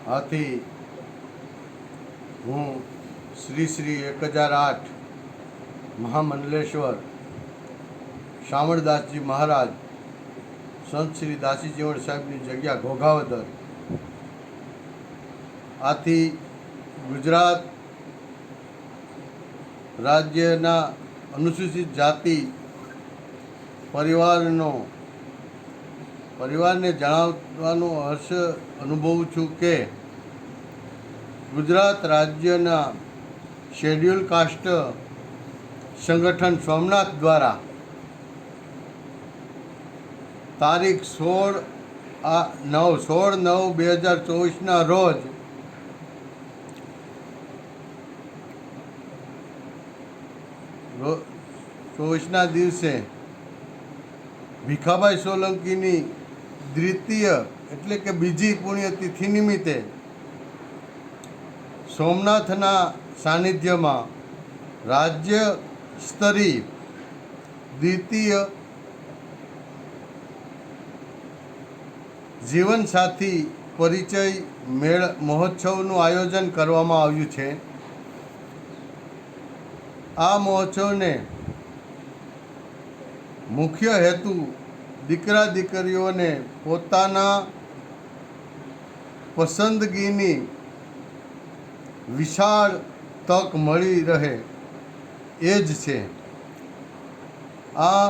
આથી હું શ્રી શ્રી 1008 મહામંડલેશ્વર શામળદાસજી મહારાજ સંત શ્રી દાસી ચીવણ સાહેબની જગ્યા ઘોઘાવદર, આથી ગુજરાત રાજ્યના અનુસૂચિત જાતિ પરિવારને જણાવવાનો હર્ષ અનુભવું છું કે ગુજરાત રાજ્યના શેડ્યુલ કાસ્ટ સંગઠન સોમનાથ દ્વારા તારીખ 16/9/2024 રોજ દિવસે ભીખાભાઈ સોલંકીની દ્વિતીય એટલે કે બીજી પુણ્યતિથિ નિમિત્તે સોમનાથના સાનિધ્યમાં રાજ્ય સ્તરીય દ્વિતીય જીવનસાથી પરિચય મેળ મહોત્સવનું આયોજન કરવામાં આવ્યું છે. આ મહોત્સવને મુખ્ય હેતુ દીકરા દીકરીઓને પોતાના પસંદગીની વિશાળ તક મળી રહે એ જ છે. આ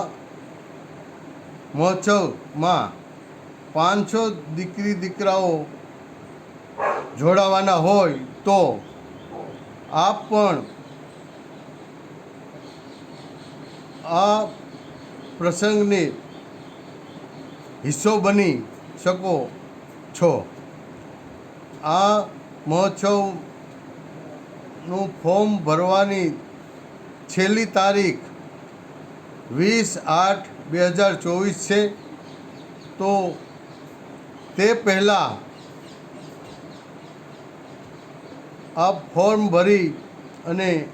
મહોત્સવમાં 500 દીકરી દીકરાઓ જોડાવાના હોય તો આપ પણ આ પ્રસંગની હિસ્સો બની શકો છો. આ મહોત્સવનું ફોર્મ ભરવાની છેલ્લી તારીખ 20/8/2024 છે. તો તે પહેલાં આપ ફોર્મ ભરી અને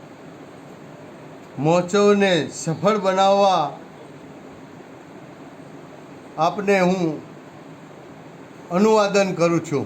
મહોત્સવને સફળ બનાવવા આપને હું અનુવાદન કરું છું.